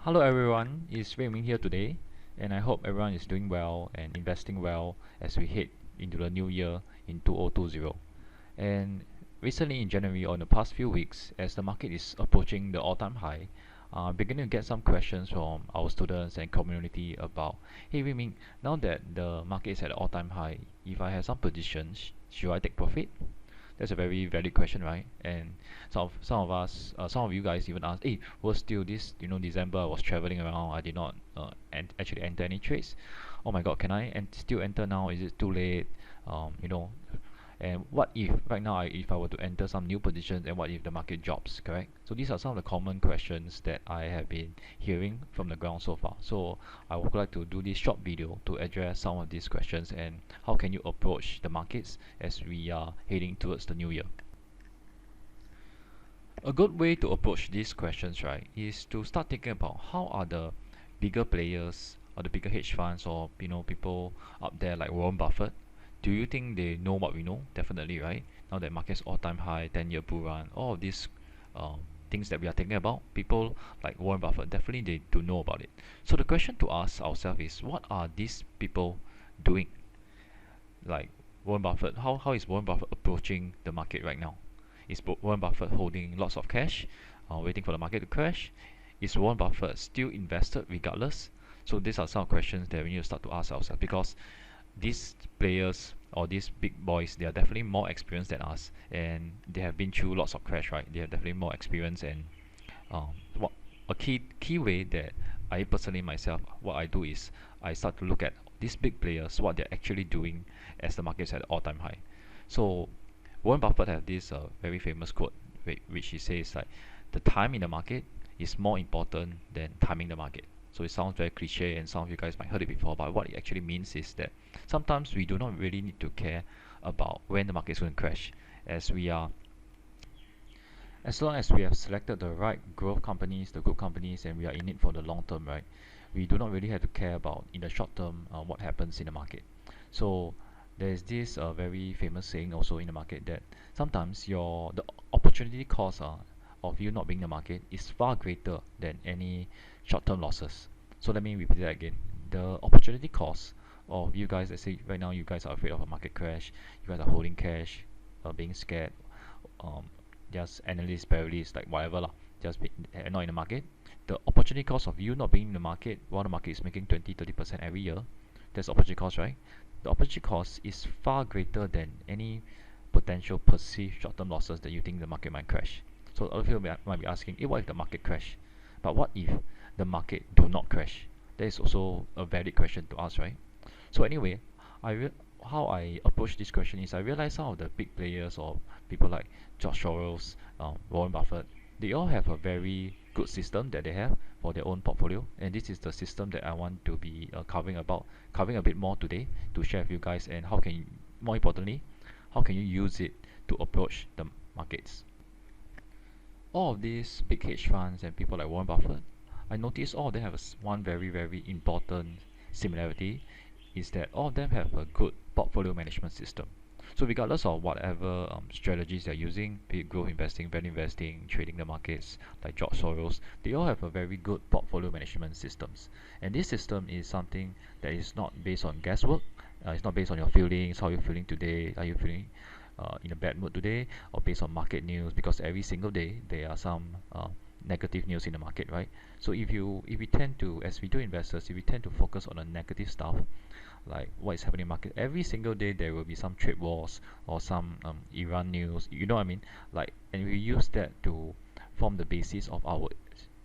Hello everyone, it's Wei Ming here today, and I hope everyone is doing well and investing well as we head into the new year in 2020. And recently in January, or in the past few weeks, as the market is approaching the all-time high, beginning to get some questions from our students and community about, hey Wei Ming, now that the market is at all-time high, if I have some positions, should I take profit? That's a very valid question, right? And some of you guys even asked, "Hey, was still this, December I was traveling around. I did not actually enter any trades. Oh my God, can I still enter now? Is it too late? Um, you know, and what if right now if I were to enter some new positions, and what if the market drops, correct? So these are some of the common questions that I have been hearing from the ground so far. So I would like to do this short video to address some of these questions and how can you approach the markets as we are heading towards the new year. A good way to approach these questions, right, is to start thinking about how are the bigger players or the bigger hedge funds or people up there like Warren Buffett. Do you think they know what we know? Definitely, right? Now that market's all-time high, 10-year bull run, all of these things that we are thinking about, people like Warren Buffett definitely they do know about it. So the question to ask ourselves is, what are these people doing? Like Warren Buffett, how is Warren Buffett approaching the market right now? Is Warren Buffett holding lots of cash, waiting for the market to crash? Is Warren Buffett still invested regardless? So these are some questions that we need to start to ask ourselves, because these players or these big boys, they are definitely more experienced than us, and they have been through lots of crash, right? They have definitely more experience, and what a key way that I personally myself, what I do is I start to look at these big players, what they're actually doing as the market's at all-time high. So Warren Buffett has this very famous quote, which he says like, the time in the market is more important than timing the market. So it sounds very cliche, and some of you guys might heard it before, but what it actually means is that sometimes we do not really need to care about when the market is going to crash, as we are as long as we have selected the right growth companies, the good companies, and we are in it for the long term, right? We do not really have to care about in the short term what happens in the market. So there's this very famous saying also in the market that sometimes the opportunity cost of you not being in the market is far greater than any short-term losses. So let me repeat that again. The opportunity cost of you guys, let's say right now you guys are afraid of a market crash, you guys are holding cash, being scared, um, just analyst, paralysis, like whatever lah, just not in the market. The opportunity cost of you not being in the market while the market is making 20-30% every year, that's opportunity cost, right? The opportunity cost is far greater than any potential perceived short-term losses that you think the market might crash. So a lot of people might be asking, what if the market crash? But what if the market do not crash? That is also a valid question to ask, right? So anyway, how I approach this question is I realize some of the big players or people like George Soros, Warren Buffett, they all have a very good system that they have for their own portfolio, and this is the system that I want to be covering a bit more today to share with you guys, and how can you, more importantly, how can you use it to approach the markets. All of these big hedge funds and people like Warren Buffett, I notice all of them have one very important similarity, is that all of them have a good portfolio management system. So regardless of whatever strategies they're using, be it growth investing, value investing, trading the markets, like George Soros, they all have a very good portfolio management systems. And this system is something that is not based on guesswork. It's not based on your feelings, how you're feeling today, are you feeling in a bad mood today, or based on market news, because every single day there are some negative news in the market, right? So if we tend to, as we do investors, if we tend to focus on the negative stuff, like what is happening in the market, every single day there will be some trade wars or some Iran news, you know what I mean? Like, and we use that to form the basis of our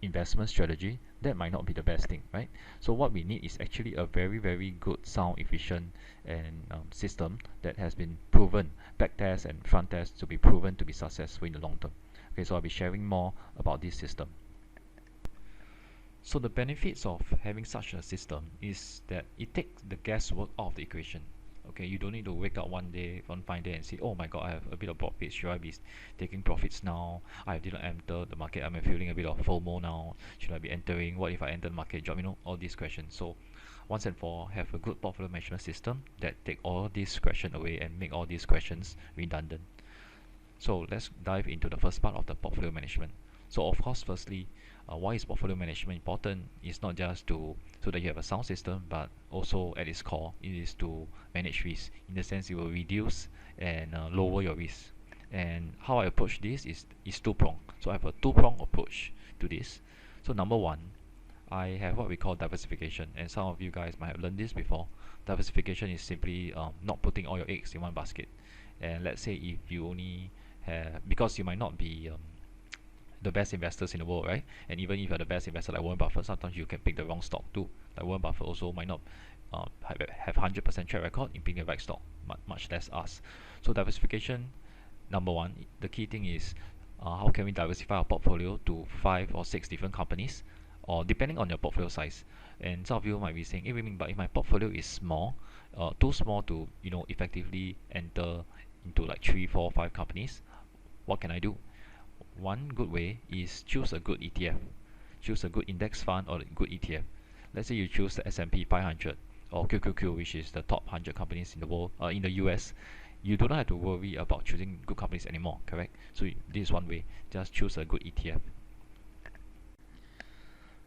investment strategy. That might not be the best thing, right? So what we need is actually a very good, sound, efficient, and system that has been proven, back test and front test, to be proven to be successful in the long term. Okay, so I'll be sharing more about this system. So the benefits of having such a system is that it takes the guesswork out of the equation. Okay, you don't need to wake up one fine day and say, oh my god, I have a bit of profit, should I be taking profits now? I didn't enter the market, I'm feeling a bit of FOMO now, should I be entering? What if I enter the market drop? All these questions. So once and for all, have a good portfolio management system that take all these questions away and make all these questions redundant. So let's dive into the first part of the portfolio management. So of course, firstly, Why is portfolio management important? It's not just to so that you have a sound system, but also at its core, it is to manage risk. In the sense, it will reduce and lower your risk. And how I approach this is two-prong. So I have a two-prong approach to this. So number one, I have what we call diversification, and some of you guys might have learned this before. Diversification is simply not putting all your eggs in one basket. And let's say if you only have, because you might not be the best investors in the world, right? And even if you're the best investor like Warren Buffett, sometimes you can pick the wrong stock too. Like Warren Buffett also might not have 100% track record in picking the right stock, much less us. So diversification, number one, the key thing is how can we diversify our portfolio to 5 or 6 different companies, or depending on your portfolio size. And some of you might be saying, hey, but if my portfolio is small, too small to effectively enter into like 3, 4, 5 companies, what can I do? One good way is choose a good ETF. Choose a good index fund or a good ETF. Let's say you choose the S&P 500 or QQQ, which is the top 100 companies in the world, in the US. You do not have to worry about choosing good companies anymore, correct? So this is one way. Just choose a good ETF.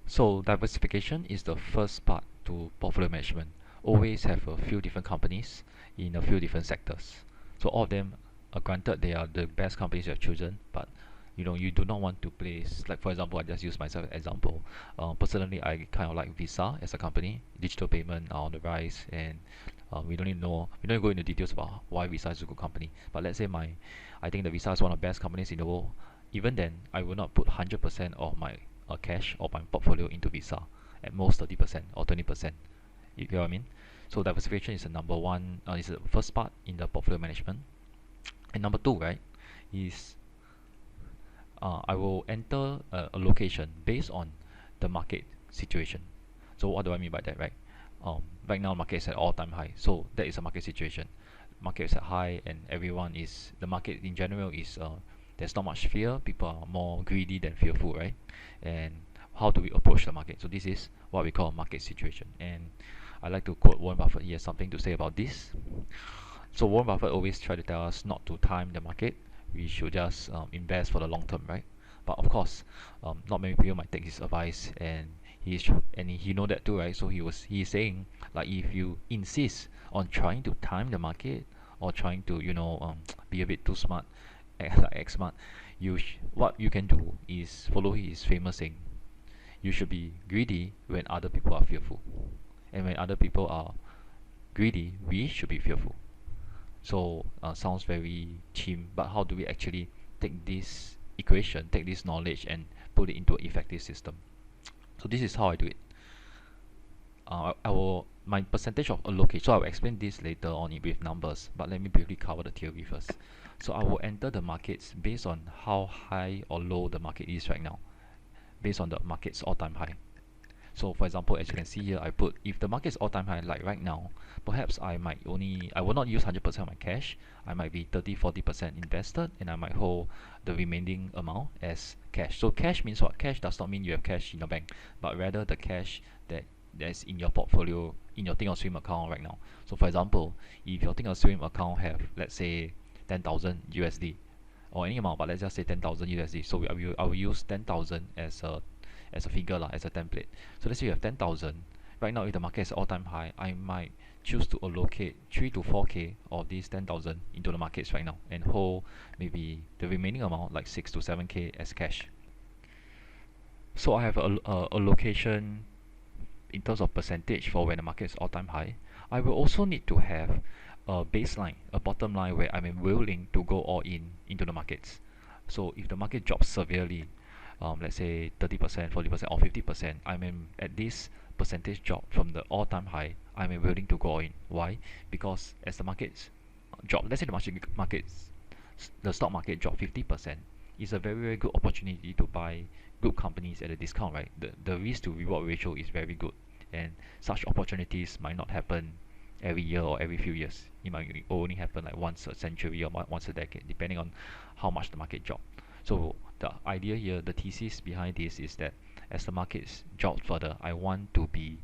So diversification is the first part to portfolio management. Always have a few different companies in a few different sectors. So all of them, granted, they are the best companies you have chosen, but you do not want to place, like for example, I just use myself as example. Personally, I kind of like Visa as a company. Digital payment are on the rise, and we don't even go into details about why Visa is a good company. But let's say I think the Visa is one of the best companies in the world. Even then, I will not put 100% of my cash or my portfolio into Visa. At most 30% or 20%. You get what I mean? So diversification is the number one. Is the first part in the portfolio management. And number two, right, is I will enter a location based on the market situation. So what do I mean by that, right? Right now market is at all-time high, so that is a market situation. Market is at high, and the market in general is there's not much fear. People are more greedy than fearful, right? And how do we approach the market? So this is what we call a market situation. And I like to quote Warren Buffett. He has something to say about this. So Warren Buffett always try to tell us not to time the market. We should just invest for the long term, right? But of course, not many people might take his advice, and he know that too, right? So he's saying, like, if you insist on trying to time the market or trying to be a bit too smart, like smart, what you can do is follow his famous saying: you should be greedy when other people are fearful, and when other people are greedy, we should be fearful. So sounds very cheap, but how do we actually take this equation, take this knowledge, and put it into an effective system? So this is how I do it. My percentage of allocate. So I will explain this later on with numbers, but let me briefly cover the theory first. So I will enter the markets based on how high or low the market is right now, based on the market's all-time high. So for example, as you can see here, I put, if the market is all-time high like right now, perhaps I will not use 100% of my cash. I might be 30-40% invested, and I might hold the remaining amount as cash. So cash means what? Cash does not mean you have cash in your bank, but rather the cash that's in your portfolio, in your Think-or-Swim account right now. So for example, if your Think-or-Swim account have, let's say, 10,000 USD, or any amount, but let's just say 10,000 USD. So I will use 10,000 as a figure, as a template. So let's say you have 10,000. Right now, if the market is all-time high, I might choose to allocate 3 to 4K of these 10,000 into the markets right now, and hold maybe the remaining amount, like 6 to 7K, as cash. So I have a allocation in terms of percentage for when the market is all-time high. I will also need to have a baseline, a bottom line, where I'm willing to go all in into the markets. So if the market drops severely, let's say 30%, 40%, or 50%, at this percentage drop from the all-time high, I'm willing to go in. Why? Because as the markets drop, let's say the stock market drop 50%, it's a very, very good opportunity to buy good companies at a discount, right? The risk to reward ratio is very good, and such opportunities might not happen every year or every few years. It might only happen like once a century or once a decade, depending on how much the market drops. So the idea here, the thesis behind this is that as the markets drop further, I want to be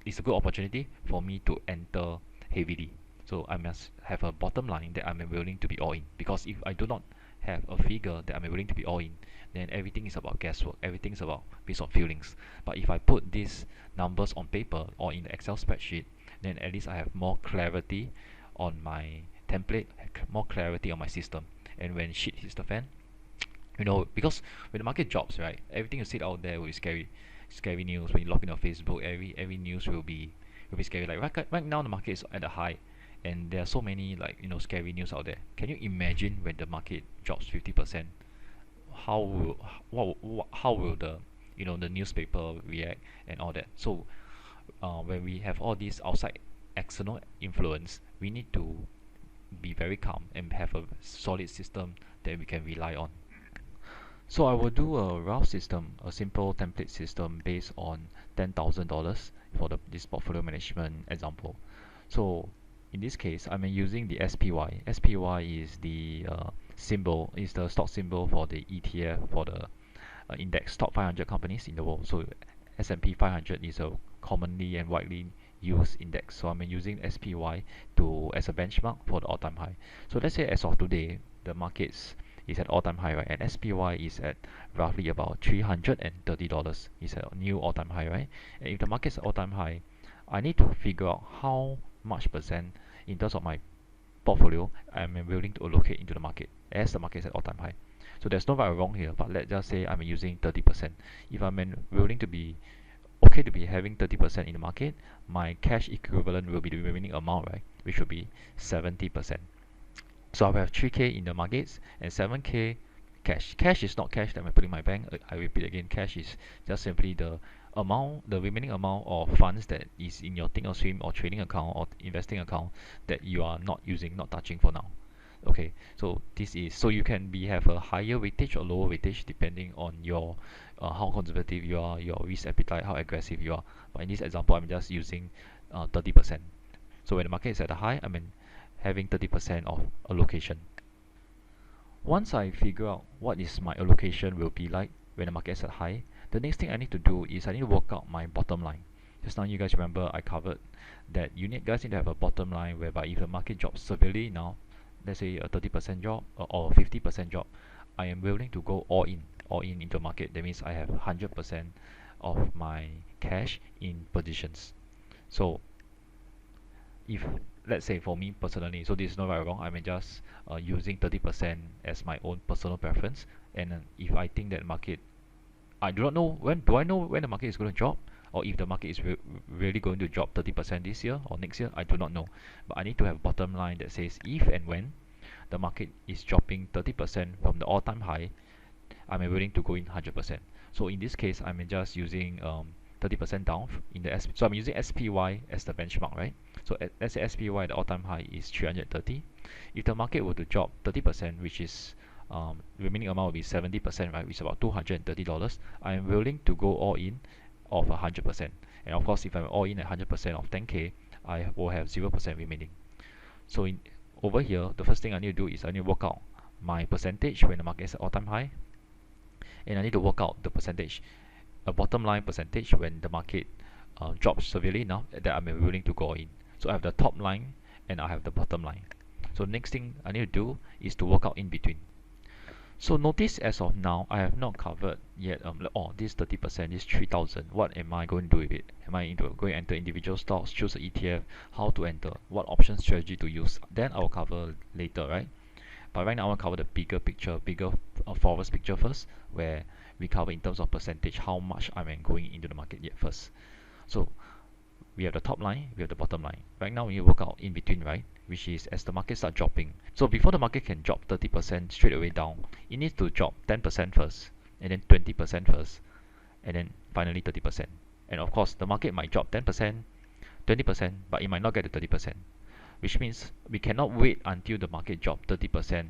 it's a good opportunity for me to enter heavily. So I must have a bottom line that I'm willing to be all in, because if I do not have a figure that I'm willing to be all in, then everything is about guesswork. Everything is about based on feelings. But if I put these numbers on paper or in the Excel spreadsheet, then at least I have more clarity on my template, more clarity on my system. And when shit hits the fan, because when the market drops, right, everything you see out there will be scary news. When you log in on Facebook, every news will be scary. Like right now, the market is at a high, and there are so many like scary news out there. Can you imagine when the market drops 50%? How will how will the the newspaper react and all that? So when we have all these outside external influence, we need to be very calm and have a solid system that we can rely on. So I will do a rough system, a simple template system based on $10,000 for this portfolio management example. So in this case, I'm using the SPY. SPY is the is the stock symbol for the ETF for the index top 500 companies in the world. So S&P 500 is a commonly and widely used index. So I'm using SPY to as a benchmark for the all-time high. So let's say as of today, the markets is at all-time high, right? And SPY is at roughly about $330. It's a new all-time high, right? And if the market's at all-time high, I need to figure out how much percent in terms of my portfolio I'm willing to allocate into the market as the market is at all-time high. So there's no right or wrong here, but let's just say I'm using 30%. If I'm willing to be okay to be having 30% in the market, my cash equivalent will be the remaining amount, right? Which will be 70%. So I will have 3K in the markets and 7K cash. Cash is not cash that I'm putting in my bank. I repeat again, cash is just simply the remaining amount of funds that is in your Think or Swim or trading account or investing account that you are not using, not touching for now. Okay, so this is so you can have a higher weightage or lower weightage depending on your how conservative you are, your risk appetite, how aggressive you are. But in this example, I'm just using 30%. So when the market is at a high, having 30% of allocation. Once I figure out what is my allocation will be like when the market is at high, the next thing I need to do is I need to work out my bottom line. Just now you guys remember I covered that guys need to have a bottom line whereby if the market drops severely now, let's say a 30% drop or 50% drop, I am willing to go all in into the market. That means I have 100% of my cash in positions. So if let's say for me personally, so this is not right or wrong, I'm just using 30% as my own personal preference. And if I think that market, I do not know when, do I know when the market is going to drop, or if the market is really going to drop 30% this year or next year, I do not know. But I need to have bottom line that says if and when the market is dropping 30% from the all-time high, I'm willing to go in 100%. So in this case, I'm just using 30% down in the so I'm using SPY as the benchmark, right? So let's say SPY the all-time high is 330. If the market were to drop 30%, which is remaining amount will be 70%, right? Which is about $230. I am willing to go all in of 100%. And of course, if I'm all in at 100% of 10K, I will have 0% remaining. So over here, the first thing I need to do is I need to work out my percentage when the market is at all-time high, and I need to work out the percentage, a bottom line percentage when the market drops severely enough that I'm willing to go in. So I have the top line and I have the bottom line. So next thing I need to do is to work out in between. So notice as of now, I have not covered yet. This 30%, this 3,000. What am I going to do with it? Am I going to enter individual stocks, choose an ETF, how to enter, what option strategy to use? Then I will cover later, right? But right now I want to cover the bigger picture, bigger forward picture first, where we cover in terms of percentage how much I'm going into the market yet first. So we have the top line, we have the bottom line. Right now we need to work out in between, right? Which is as the market start dropping. So before the market can drop 30% straight away down, it needs to drop 10% first, and then 20% first, and then finally 30%. And of course, the market might drop 10%, 20%, but it might not get to 30%. Which means we cannot wait until the market drop 30%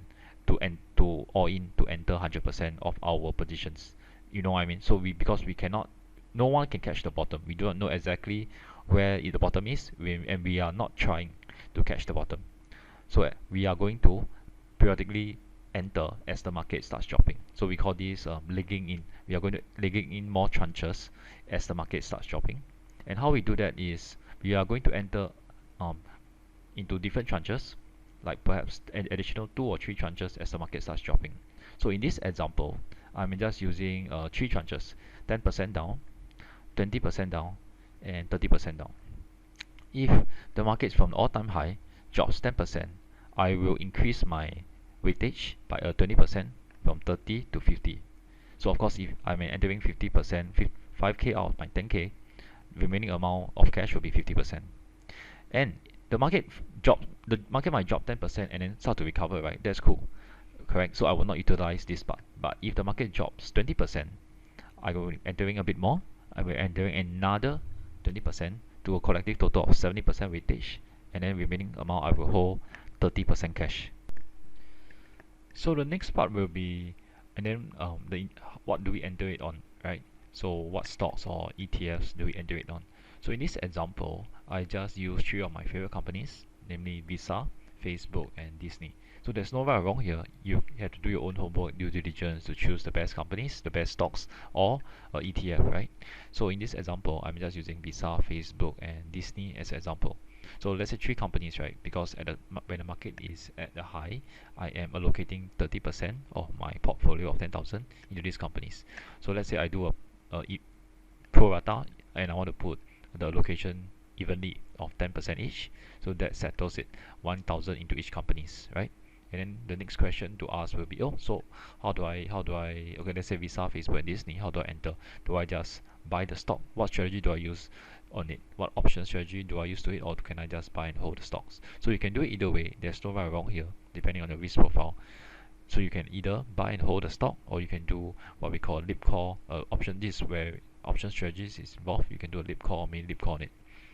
to all in to enter 100% of our positions. You know what I mean? So because we cannot, no one can catch the bottom. We do not know exactly where the bottom is, and we are not trying to catch the bottom. So we are going to periodically enter as the market starts dropping. So we call this legging in. We are going to legging in more tranches as the market starts dropping. And how we do that is we are going to enter into different tranches, like perhaps an additional 2 or 3 tranches as the market starts dropping. So in this example, I'm just using three tranches: 10% down, 20% down, and 30% down. If the market from all-time high drops 10%, I will increase my weightage by 20% from 30 to 50. So of course, if I'm entering 50%, 5k out of my 10k, remaining amount of cash will be 50%. And the market might drop 10% and then start to recover, right? That's cool, correct? So I will not utilize this part. But if the market drops 20%, I will be entering a bit more. I will entering another 20% to a collective total of 70% weightage, and then remaining amount I will hold 30% cash. So the next part will be, and then what do we enter it on, right? So what stocks or ETFs do we enter it on? So in this example, I just use three of my favorite companies, namely Visa, Facebook, and Disney. So there's no right or wrong here. You have to do your own homework, due diligence to choose the best companies, the best stocks, or ETF, right? So in this example, I'm just using Visa, Facebook, and Disney as an example. So let's say three companies, right? Because when the market is at the high, I am allocating 30% of my portfolio of 10,000 into these companies. So let's say I do a pro rata, and I want to put the allocation evenly of 10% each. So that settles it, 1,000 into each companies, right? And then the next question to ask will be, oh, so how do I, okay, let's say Visa, Facebook, and Disney, how do I enter? Do I just buy the stock? What strategy do I use on it? What option strategy do I use to it? Or can I just buy and hold the stocks? So you can do it either way. There's no right or wrong here, depending on the risk profile. So you can either buy and hold the stock, or you can do what we call lip call option. This is where option strategies is involved. You can do a lip call or main lip call on it.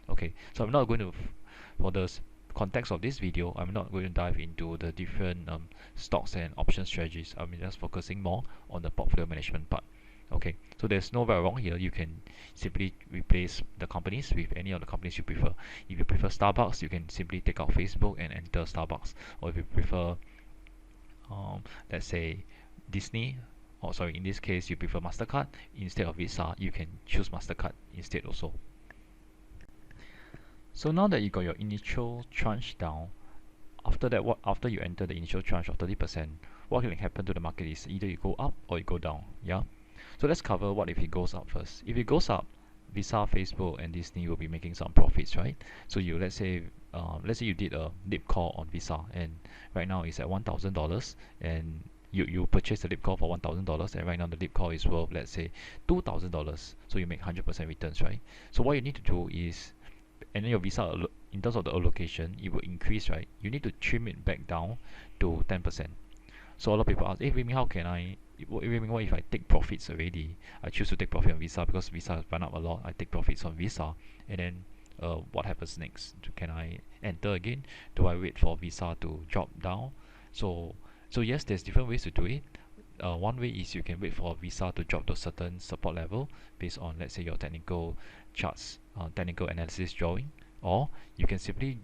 Okay, so I'm not going to, for the context of this video, I'm not going to dive into the different stocks and option strategies. I'm just focusing more on the portfolio management part. Okay, so there's no right or wrong here. You can simply replace the companies with any of the companies you prefer. If you prefer Starbucks, you can simply take out Facebook and enter Starbucks. Or if you prefer let's say Disney, or sorry, in this case you prefer MasterCard instead of Visa, you can choose MasterCard instead also. So now that you got your initial tranche down, after that, after you enter the initial tranche of 30%, what can happen to the market is either you go up or you go down. Yeah. So let's cover what if it goes up first. If it goes up, Visa, Facebook, and Disney will be making some profits, right? So let's say you did a lip call on Visa, and right now it's at $1,000, and you purchase the lip call for $1,000, and right now the lip call is worth, let's say, $2,000. So you make 100% returns, right? So what you need to do is, and then your Visa, in terms of the allocation, it will increase, right? You need to trim it back down to 10%. So a lot of people ask, hey, Wei Ming, how can I, what if I take profits already? I choose to take profit on Visa because Visa has run up a lot. I take profits on Visa, and then what happens next? Can I enter again? Do I wait for Visa to drop down? So yes, there's different ways to do it. One way is you can wait for Visa to drop to a certain support level based on, let's say, your technical charts, technical analysis drawing, or you can simply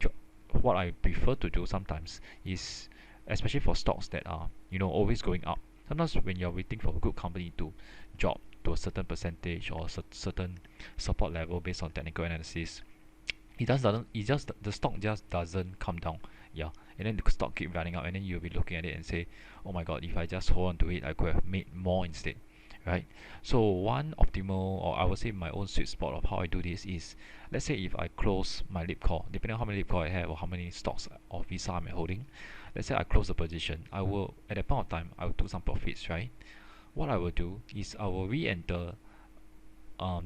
what I prefer to do sometimes is, especially for stocks that are always going up. Sometimes when you're waiting for a good company to drop to a certain percentage or certain support level based on technical analysis, the stock just doesn't come down. Yeah, and then the stock keep running up, and then you'll be looking at it and say, oh my god, if I just hold on to it, I could have made more instead, right? So one optimal, or I would say my own sweet spot of how I do this is, let's say if I close my lip call, depending on how many lip call I have or how many stocks of Visa I'm holding, let's say I close the position, I will, at that point of time, I will take some profits, right? What I will do is I will re-enter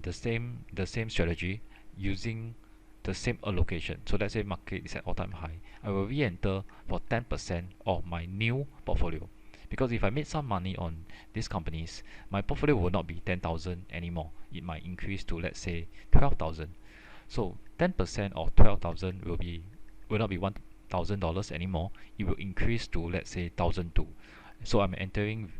the same strategy using the same allocation. So let's say market is at all-time high, I will re-enter for 10% of my new portfolio. Because if I made some money on these companies, my portfolio will not be 10,000 anymore. It might increase to, let's say, 12,000. So 10% of 12,000 will not be $1,000 anymore. It will increase to, let's say, 1,002. So I'm entering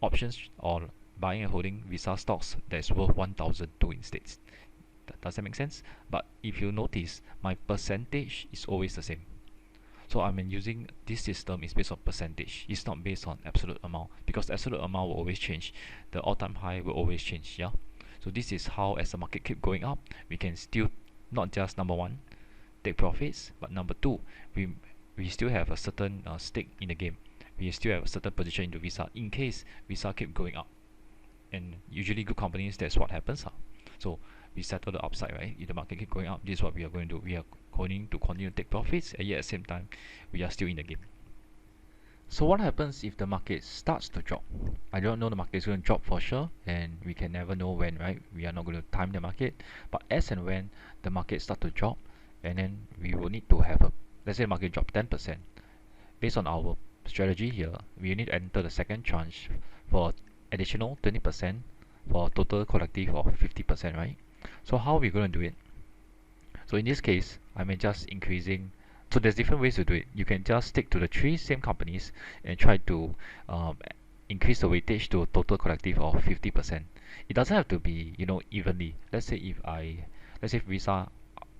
options or buying and holding Visa stocks that's worth 1,002 instead. Does that make sense? But if you notice, my percentage is always the same. So I'm using this system is based on percentage. It's not based on absolute amount, because the absolute amount will always change. The all-time high will always change. Yeah. So this is how, as the market keep going up, we can still not just number one, take profits, but number two, we still have a certain stake in the game. we still have a certain position into Visa in case Visa keep going up. And usually good companies, that's what happens. So we settle the upside, right? If the market keep going up, this is what we are going to do. We are going to continue to take profits, and yet at the same time, we are still in the game. So what happens if the market starts to drop? I don't know the market is going to drop for sure, and we can never know when, right? We are not going to time the market. But as and when the market start to drop, and then we will need to have a, let's say the market drop 10%. Based on our strategy here, we need to enter the second tranche for additional 20% for total collective of 50%, right? So how are we going to do it? So in this case, I may just increasing. So there's different ways to do it. You can just stick to the three same companies and try to um, increase the weightage to a total collective of 50%. It doesn't have to be, evenly. Let's say Visa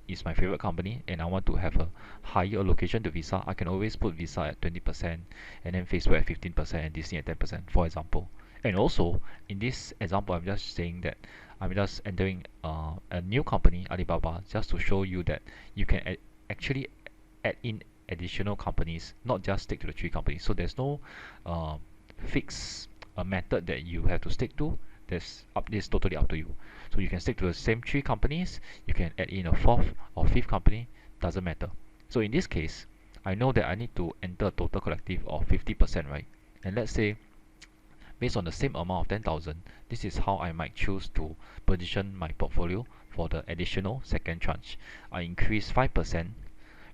is my favorite company and I want to have a higher allocation to Visa, I can always put Visa at 20% and then Facebook at 15% and Disney at 10%, for example. And also, in this example, I'm just saying that I'm just entering a new company, Alibaba, just to show you that you can actually add in additional companies, not just stick to the three companies. So there's no uh, fixed method that you have to stick to. This totally up to you. So you can stick to the same three companies. You can add in a fourth or fifth company. Doesn't matter. So in this case, I know that I need to enter a total collective of 50%, right? And let's say based on the same amount of 10,000, this is how I might choose to position my portfolio for the additional second tranche. I increase 5%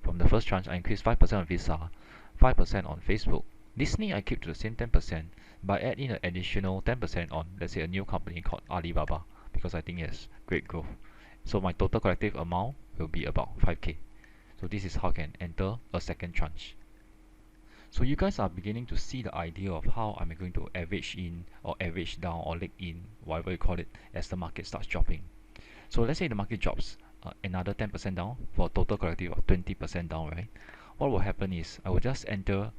from the first tranche. I increase 5% on Visa, 5% on Facebook. Disney I keep to the same 10%, but add in an additional 10% on, let's say, a new company called Alibaba, because I think it has great growth. So my total collective amount will be about 5k. So this is how I can enter a second tranche. So you guys are beginning to see the idea of how I'm going to average in or average down or leg in, whatever you call it, as the market starts dropping. So let's say the market drops another 10% down for a total collective of 20% down, right? What will happen is I will just enter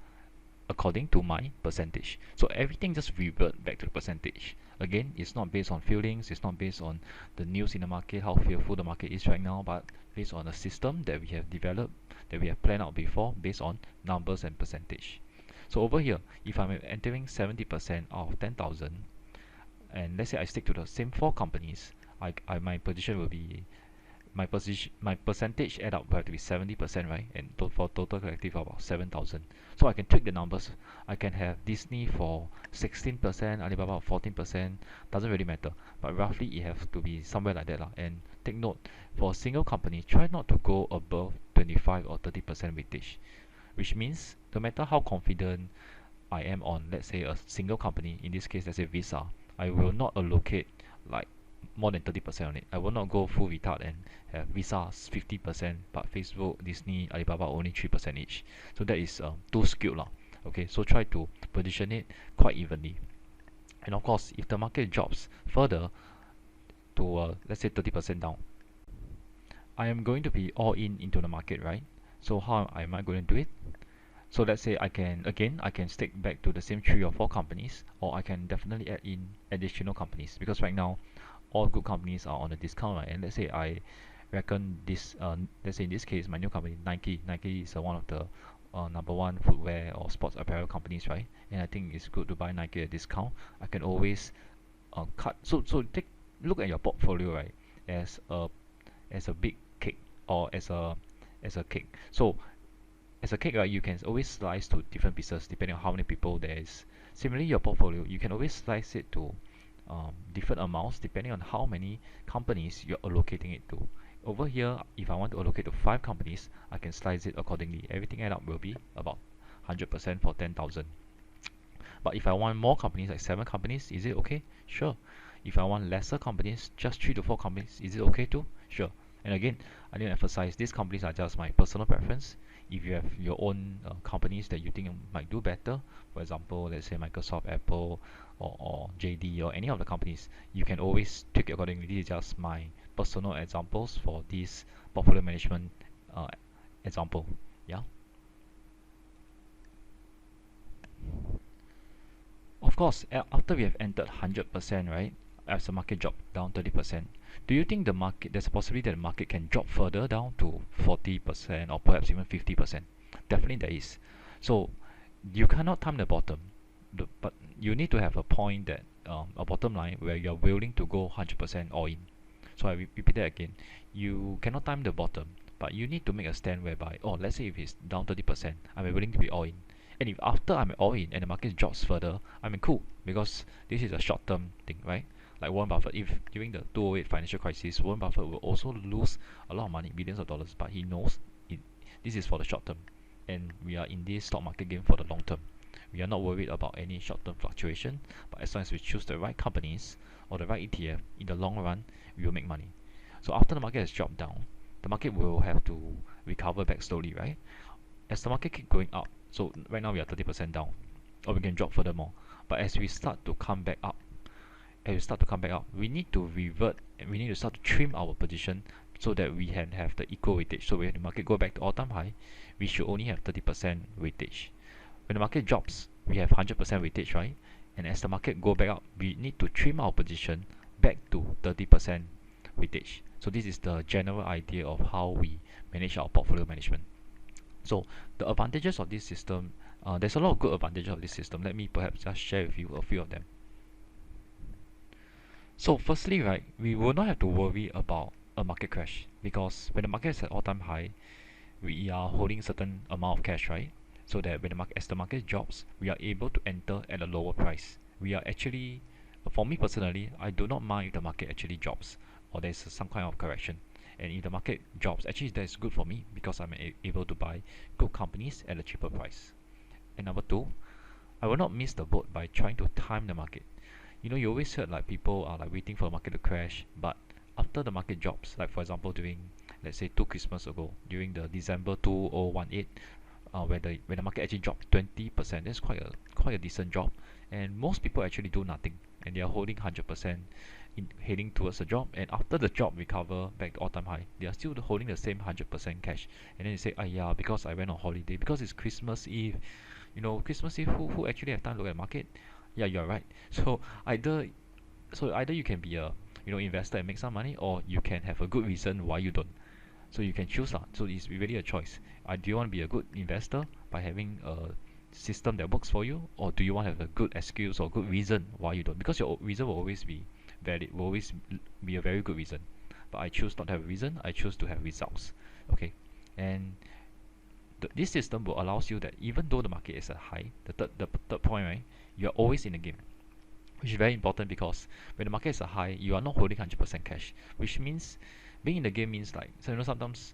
according to my percentage. So everything just revert back to the percentage. Again, it's not based on feelings, it's not based on the news in the market, how fearful the market is right now, but based on a system that we have developed, that we have planned out before, based on numbers and percentage. So over here, if I'm entering 70% of 10,000, and let's say I stick to the same four companies, my position will be my percentage add up will have to be 70%, right? And for total collective about 7,000. So I can tweak the numbers. I can have Disney for 16%, Alibaba 14%, doesn't really matter. But roughly it has to be somewhere like that lah. And take note, for a single company, try not to go above 25 or 30% weightage. Which means no matter how confident I am on, let's say, a single company, in this case let's say Visa, I will not allocate like more than 30% on it. I will not go full retard and have Visa 50%, but Facebook, Disney, Alibaba only 3% each. So that is too skewed lah. Okay, so try to position it quite evenly. And of course, if the market drops further to let's say 30% down, I am going to be all in into the market, right? So how am I going to do it? So let's say I can stick back to the same three or four companies, or I can definitely add in additional companies, because right now all good companies are on a discount, right? And let's say I reckon this, let's say in this case, my new company, Nike. Nike is one of the number one footwear or sports apparel companies, right? And I think it's good to buy Nike at discount. I can always cut. So look at your portfolio, right? As a big cake, or as a cake. So as a cake, right, you can always slice to different pieces depending on how many people there is. Similarly, your portfolio, you can always slice it to different amounts depending on how many companies you're allocating it to. Over here, if I want to allocate to 5 companies, I can slice it accordingly. Everything add up will be about 100% for 10,000. But if I want more companies, like 7 companies, is it okay? Sure. If I want lesser companies, just 3 to 4 companies, is it okay too? Sure. And again, I need to emphasize, these companies are just my personal preference. If you have your own companies that you think might do better, for example, let's say Microsoft, Apple, or JD, or any of the companies, you can always tweak it accordingly. This is just my personal examples for this portfolio management example. Yeah. Of course, after we have entered 100%, right, as the market dropped down 30%, do you think there's a possibility that the market can drop further down to 40% or perhaps even 50%? Definitely there is. So you cannot time the bottom, but you need to have a point that a bottom line where you're willing to go 100% all in. So I repeat that again. You cannot time the bottom, but you need to make a stand whereby, oh, let's say if it's down 30%, I'm willing to be all in. And if after I'm all in and the market drops further, I mean cool, because this is a short-term thing, right? Like Warren Buffett, if during the 2008 financial crisis, Warren Buffett will also lose a lot of money, billions of dollars, but he knows it, this is for the short term, and we are in this stock market game for the long term. We are not worried about any short-term fluctuation, but as long as we choose the right companies or the right ETF, in the long run, we will make money. So after the market has dropped down, the market will have to recover back slowly, right? As the market keep going up, so right now we are 30% down, or we can drop furthermore. But as we start to come back up, we need to revert and we need to start to trim our position so that we can have the equal weightage. So when the market go back to all-time high, we should only have 30% weightage. When the market drops, we have 100% weightage, right? And as the market go back up, we need to trim our position back to 30% weightage. So this is the general idea of how we manage our portfolio management. So the advantages of this system, there's a lot of good advantages of this system. Let me perhaps just share with you a few of them. So firstly, right, we will not have to worry about a market crash, because when the market is at all-time high, we are holding certain amount of cash, right? So that when the market, as the market drops, we are able to enter at a lower price. We are actually, for me personally, I do not mind if the market actually drops or there's some kind of correction. And if the market drops, actually that's good for me because I'm able to buy good companies at a cheaper price. And number two, I will not miss the boat by trying to time the market. You know, you always heard like people are like waiting for the market to crash, but after the market drops, like for example during, let's say, 2 Christmas ago, during the December 2018, when the market actually dropped 20%, that's quite a decent drop, and most people actually do nothing, and they are holding 100% in heading towards the drop. And after the drop recover back to all-time high, they are still holding the same 100% cash. And then they say, ah yeah, because I went on holiday, because it's Christmas Eve. You know, Christmas Eve, who actually have time to look at the market? Yeah, you're right. So either you can be a investor and make some money, or you can have a good reason why you don't. So you can choose lah. So it's really a choice. Do you want to be a good investor by having a system that works for you, or do you want to have a good excuse or good reason why you don't? Because your reason will always be valid, will always be a very good reason. But I choose not to have a reason. I choose to have results. Okay, and this system will allows you that even though the market is at high, the third point, right, you are always in the game, which is very important because when the market is a high, you are not holding 100% cash, which means being in the game means like, so sometimes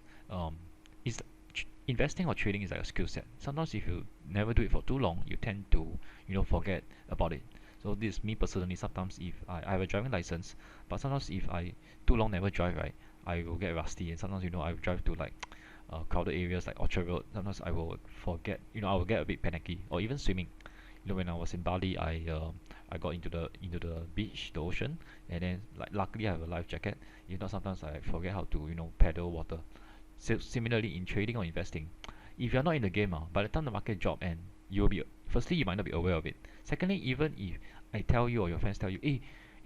it's investing or trading is like a skill set. Sometimes if you never do it for too long, you tend to forget about it. So this is me personally. Sometimes if I have a driving license, but sometimes if I too long never drive, right, I will get rusty, and sometimes I drive to like crowded areas like Orchard Road. Sometimes I will forget, I will get a bit panicky. Or even swimming. When I was in Bali, I got into the beach, the ocean, and then like luckily I have a life jacket. If not, sometimes I forget how to paddle water. So similarly in trading or investing, if you're not in the game, by the time the market drop, and you will be, firstly you might not be aware of it. Secondly, even if I tell you or your friends tell you, hey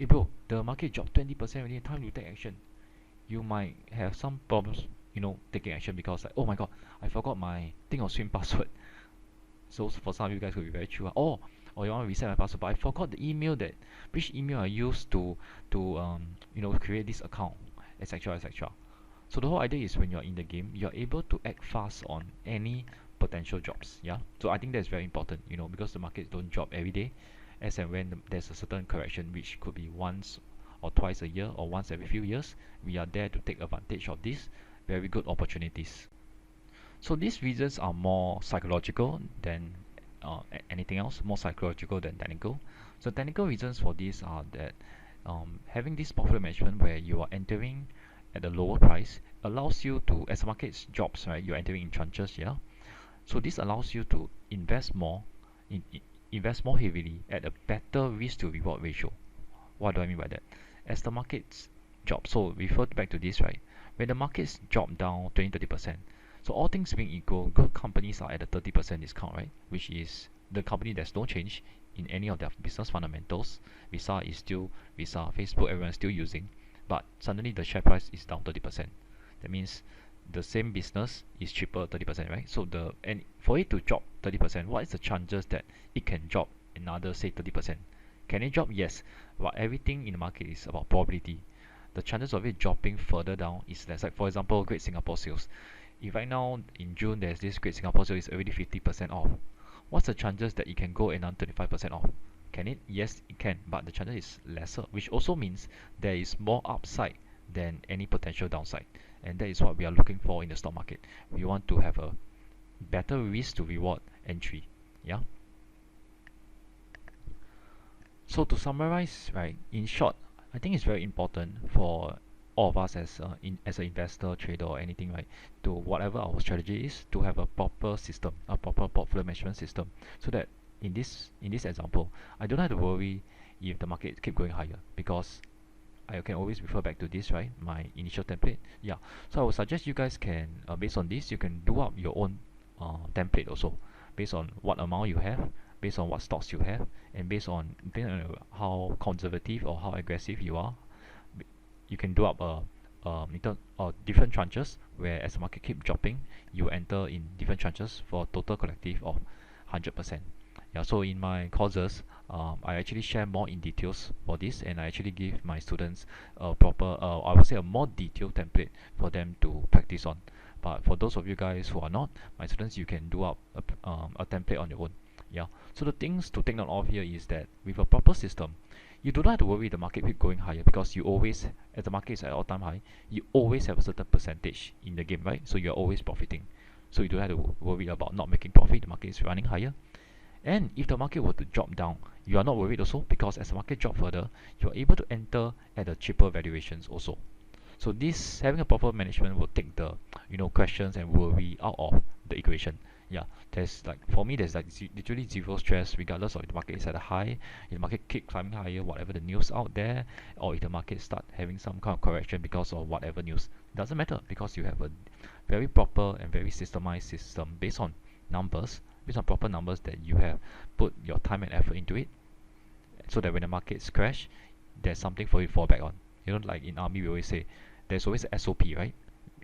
bro, the market dropped 20% already, time to take action, you might have some problems, taking action, because like, oh my god, I forgot my thing or swim password. So for some of you guys will be very true. Or you want to reset my password, but I forgot the email which email I used to create this account, etc., etc. So the whole idea is when you're in the game, you're able to act fast on any potential drops. Yeah. So I think that's very important, because the markets don't drop every day, as and when there's a certain correction, which could be once or twice a year or once every few years, we are there to take advantage of these very good opportunities. So these reasons are more psychological than anything else, more psychological than technical. So technical reasons for this are that having this portfolio management where you are entering at a lower price allows you to, as the market drops, right, you're entering in tranches, yeah. So this allows you to invest more, invest more heavily at a better risk to reward ratio. What do I mean by that? As the markets drop, so refer back to this, right? When the markets drop down 20-30%, so all things being equal, good companies are at a 30% discount, right? Which is the company there's no change in any of their business fundamentals. Visa is still Visa, Facebook everyone's still using, but suddenly the share price is down 30%. That means the same business is cheaper 30%, right? So and for it to drop 30%, what is the chances that it can drop another say 30%? Can it drop? Yes, but everything in the market is about probability. The chances of it dropping further down is less. Like for example, Great Singapore Sales. If right now in June there's this Great Singapore Sale is already 50% off, what's the chances that it can go another 25% off? Can it? Yes, it can, but the chances is lesser, which also means there is more upside than any potential downside. And that is what we are looking for in the stock market. We want to have a better risk to reward entry. Yeah. So to summarize, right, in short, I think it's very important for all of us as an investor, trader, or anything, right, to whatever our strategy is, to have a proper system, a proper portfolio management system, so that in this example, I don't have to worry if the market keep going higher, because I can always refer back to this, right, my initial template. Yeah, so I would suggest you guys can, based on this, you can do up your own template also, based on what amount you have, based on what stocks you have, and based on how conservative or how aggressive you are. You can do up different tranches, where as the market keep dropping, you enter in different tranches for total collective of 100%. Yeah, so in my courses, I actually share more in details for this, and I actually give my students a proper, I would say a more detailed template for them to practice on. But for those of you guys who are not my students, you can do up a template on your own. Yeah. So the things to take note of here is that with a proper system, you do not have to worry the market keep going higher, because you always, as the market is at all-time high, you always have a certain percentage in the game, right? So you're always profiting. So you don't have to worry about not making profit. The market is running higher. And if the market were to drop down, you are not worried also, because as the market drop further, you are able to enter at a cheaper valuations also. So this, having a proper management, will take the questions and worry out of the equation. Yeah, there's like, for me, there's like literally zero stress, regardless of if the market is at a high, if the market keep climbing higher, whatever the news out there, or if the market start having some kind of correction because of whatever news. It doesn't matter, because you have a very proper and very systemized system based on numbers, based on proper numbers that you have put your time and effort into it, so that when the markets crash, there's something for you to fall back on. Like in army, we always say there's always a SOP, right?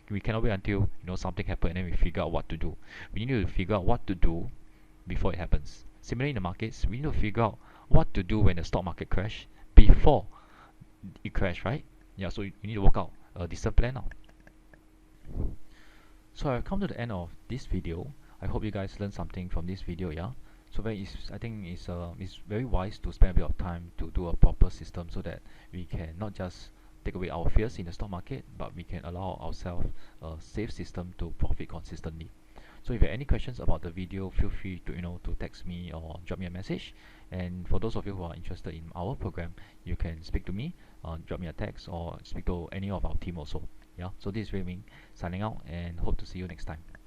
We cannot wait until something happen and then we figure out what to do. We need to figure out what to do before it happens. Similarly, in the markets, we need to figure out what to do when the stock market crash before it crash, right? Yeah, so you need to work out a decent plan now. So I've come to the end of this video. I hope you guys learned something from this video. Yeah. So I think it's very wise to spend a bit of time to do a proper system, so that we can not just take away our fears in the stock market, but we can allow ourselves a safe system to profit consistently. So if you have any questions about the video, feel free to to text me or drop me a message. And for those of you who are interested in our program, you can speak to me, drop me a text, or speak to any of our team also. Yeah. So this is Wei Ming signing out, and hope to see you next time.